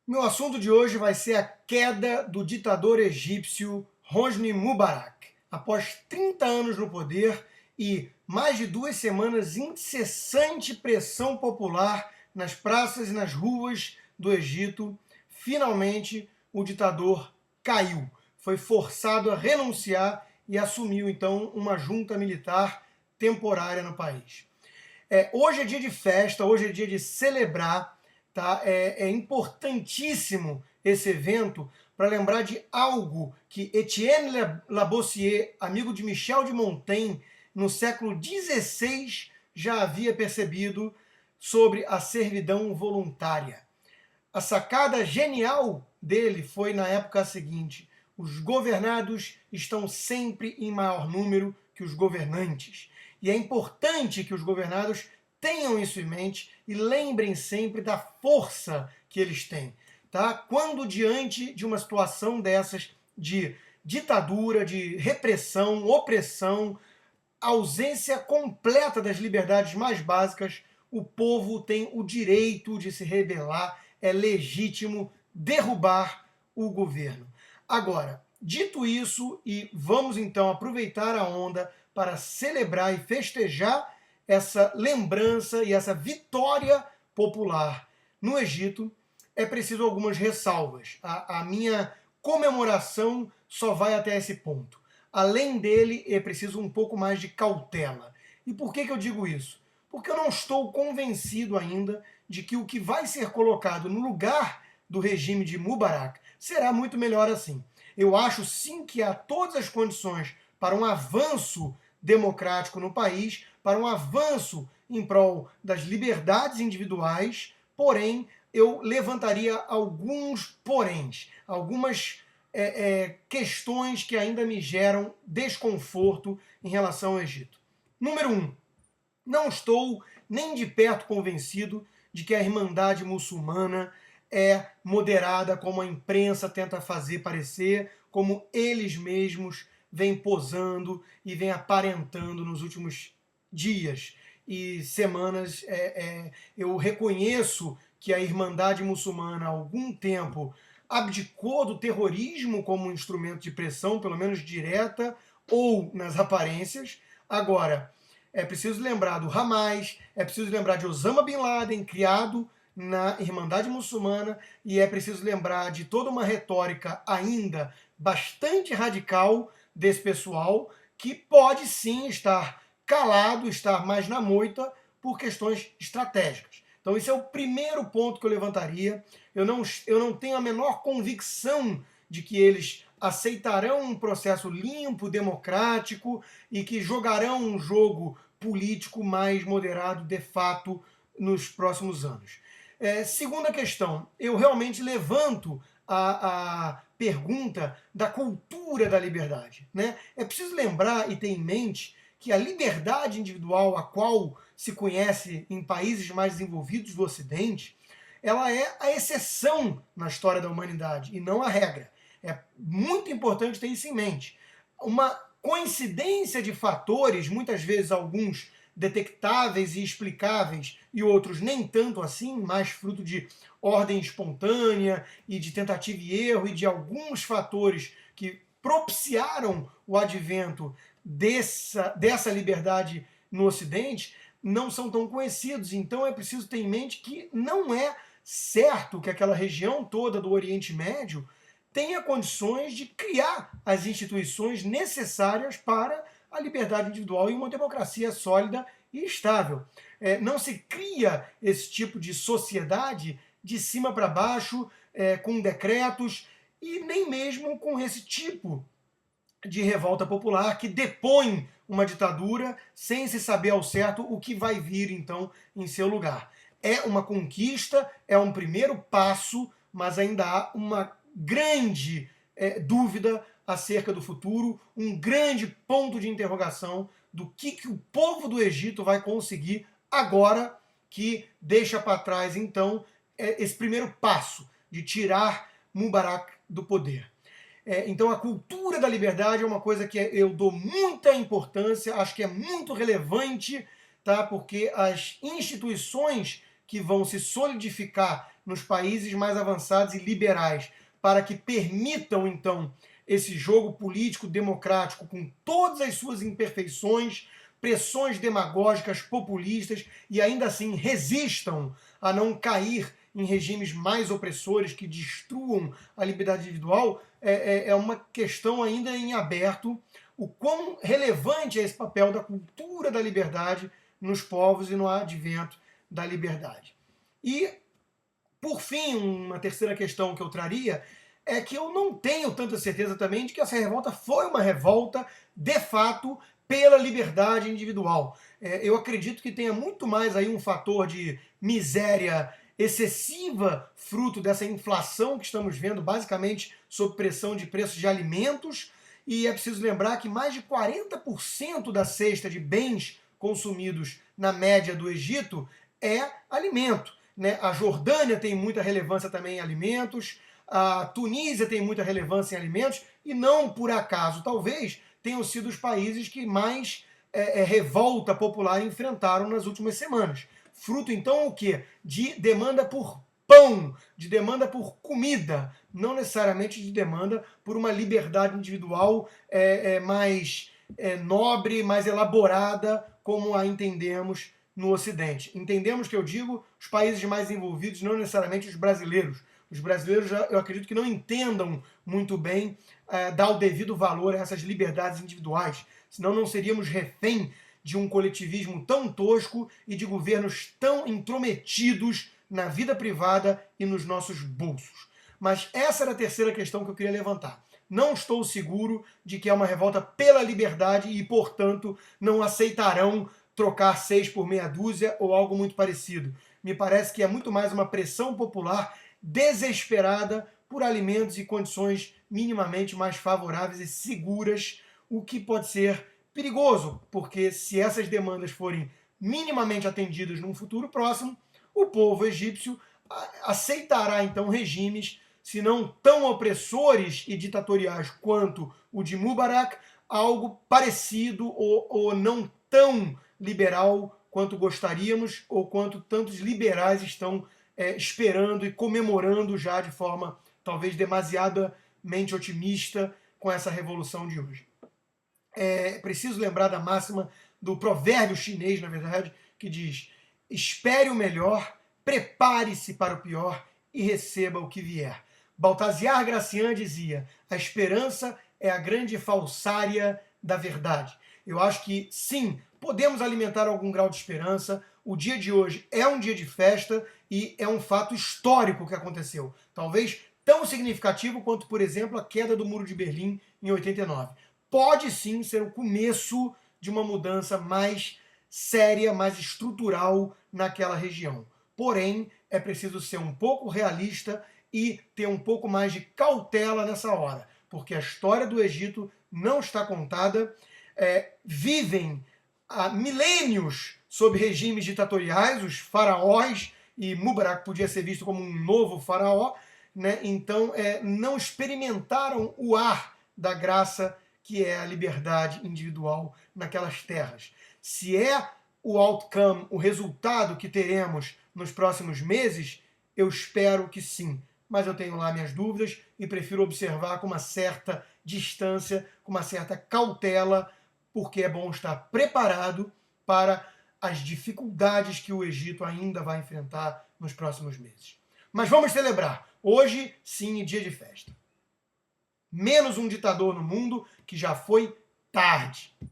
Meu assunto de hoje vai ser a queda do ditador egípcio Hosni Mubarak. Após 30 anos no poder e mais de 2 semanas de incessante pressão popular nas praças e nas ruas do Egito, finalmente o ditador caiu. Foi forçado a renunciar e assumiu então uma junta militar temporária no país. Hoje é dia de festa, hoje é dia de celebrar, tá? É importantíssimo esse evento para lembrar de algo que Etienne Lavoisier, amigo de Michel de Montaigne, no século XVI já havia percebido sobre a servidão voluntária. A sacada genial dele foi na época seguinte: os governados estão sempre em maior número que os governantes. E é importante que os governados tenham isso em mente e lembrem sempre da força que eles têm. Tá? Quando diante de uma situação dessas de ditadura, de repressão, opressão, ausência completa das liberdades mais básicas, o povo tem o direito de se rebelar, é legítimo derrubar o governo. Agora, dito isso, e vamos então aproveitar a onda para celebrar e festejar essa lembrança e essa vitória popular no Egito, é preciso algumas ressalvas. A minha comemoração só vai até esse ponto. Além dele, é preciso um pouco mais de cautela. E por que eu digo isso? Porque eu não estou convencido ainda de que o que vai ser colocado no lugar do regime de Mubarak será muito melhor assim. Eu acho sim que há todas as condições para um avanço democrático no país, para um avanço em prol das liberdades individuais, porém eu levantaria alguns poréns, algumas questões que ainda me geram desconforto em relação ao Egito. Número 1, não estou nem de perto convencido de que a Irmandade Muçulmana é moderada como a imprensa tenta fazer parecer, como eles mesmos vêm posando e vêm aparentando nos últimos dias e semanas. Eu reconheço que a Irmandade Muçulmana há algum tempo abdicou do terrorismo como um instrumento de pressão, pelo menos direta ou nas aparências. Agora, é preciso lembrar do Hamas, é preciso lembrar de Osama Bin Laden, criado na Irmandade Muçulmana, e é preciso lembrar de toda uma retórica ainda bastante radical desse pessoal, que pode sim estar calado, estar mais na moita por questões estratégicas. Então esse é o primeiro ponto que eu levantaria. Eu não tenho a menor convicção de que eles aceitarão um processo limpo, democrático e que jogarão um jogo político mais moderado de fato nos próximos anos. Segunda questão, eu realmente levanto a pergunta da cultura da liberdade. Né? É preciso lembrar e ter em mente que a liberdade individual, a qual se conhece em países mais desenvolvidos do Ocidente, ela é a exceção na história da humanidade e não a regra. É muito importante ter isso em mente. Uma coincidência de fatores, muitas vezes alguns detectáveis e explicáveis e outros nem tanto assim, mais fruto de ordem espontânea e de tentativa e erro e de alguns fatores que propiciaram o advento dessa liberdade no Ocidente, não são tão conhecidos. Então é preciso ter em mente que não é certo que aquela região toda do Oriente Médio tenha condições de criar as instituições necessárias para a liberdade individual e uma democracia sólida e estável. Não se cria esse tipo de sociedade de cima para baixo, com decretos, e nem mesmo com esse tipo de revolta popular que depõe uma ditadura sem se saber ao certo o que vai vir então em seu lugar. É uma conquista, é um primeiro passo, mas ainda há uma grande dúvida acerca do futuro, um grande ponto de interrogação do que o povo do Egito vai conseguir agora que deixa para trás então esse primeiro passo de tirar Mubarak do poder. Então a cultura da liberdade é uma coisa que eu dou muita importância, acho que é muito relevante, tá? Porque as instituições que vão se solidificar nos países mais avançados e liberais, para que permitam, então, esse jogo político democrático com todas as suas imperfeições, pressões demagógicas, populistas, e ainda assim resistam a não cair em regimes mais opressores que destruam a liberdade individual, é uma questão ainda em aberto. O quão relevante é esse papel da cultura da liberdade nos povos e no advento da liberdade. E, por fim, uma terceira questão que eu traria é que eu não tenho tanta certeza também de que essa revolta foi uma revolta, de fato, pela liberdade individual. Eu acredito que tenha muito mais aí um fator de miséria excessiva, fruto dessa inflação que estamos vendo, basicamente sob pressão de preços de alimentos, e é preciso lembrar que mais de 40% da cesta de bens consumidos na média do Egito é alimento, né? A Jordânia tem muita relevância também em alimentos, a Tunísia tem muita relevância em alimentos, e não por acaso, talvez, tenham sido os países que mais revolta popular enfrentaram nas últimas semanas. Fruto, então, o quê? De demanda por pão, de demanda por comida, não necessariamente de demanda por uma liberdade individual mais nobre, mais elaborada, como a entendemos no Ocidente. Entendemos que eu digo os países mais envolvidos, não necessariamente os brasileiros. Os brasileiros, eu acredito que não entendam muito bem dar o devido valor a essas liberdades individuais, senão não seríamos refém de um coletivismo tão tosco e de governos tão intrometidos na vida privada e nos nossos bolsos. Mas essa era a terceira questão que eu queria levantar. Não estou seguro de que é uma revolta pela liberdade e, portanto, não aceitarão trocar 6 por meia dúzia ou algo muito parecido. Me parece que é muito mais uma pressão popular desesperada por alimentos e condições minimamente mais favoráveis e seguras, o que pode ser perigoso, porque se essas demandas forem minimamente atendidas num futuro próximo, o povo egípcio aceitará então regimes, se não tão opressores e ditatoriais quanto o de Mubarak, algo parecido ou não tão liberal quanto gostaríamos ou quanto tantos liberais estão esperando e comemorando já de forma talvez demasiadamente otimista com essa revolução de hoje. É preciso lembrar da máxima do provérbio chinês, na verdade, que diz: espere o melhor, prepare-se para o pior e receba o que vier. Baltazar Gracian dizia: a esperança é a grande falsária da verdade. Eu acho que, sim, podemos alimentar algum grau de esperança. O dia de hoje é um dia de festa e é um fato histórico que aconteceu. Talvez tão significativo quanto, por exemplo, a queda do Muro de Berlim em 89. Pode sim ser o começo de uma mudança mais séria, mais estrutural naquela região. Porém, é preciso ser um pouco realista e ter um pouco mais de cautela nessa hora, porque a história do Egito não está contada. Vivem há milênios sob regimes ditatoriais, os faraós, e Mubarak podia ser visto como um novo faraó, né? Então não experimentaram o ar da graça que é a liberdade individual naquelas terras. Se é o outcome, o resultado que teremos nos próximos meses, eu espero que sim. Mas eu tenho lá minhas dúvidas e prefiro observar com uma certa distância, com uma certa cautela, porque é bom estar preparado para as dificuldades que o Egito ainda vai enfrentar nos próximos meses. Mas vamos celebrar. Hoje, sim, dia de festa. Menos um ditador no mundo, que já foi tarde.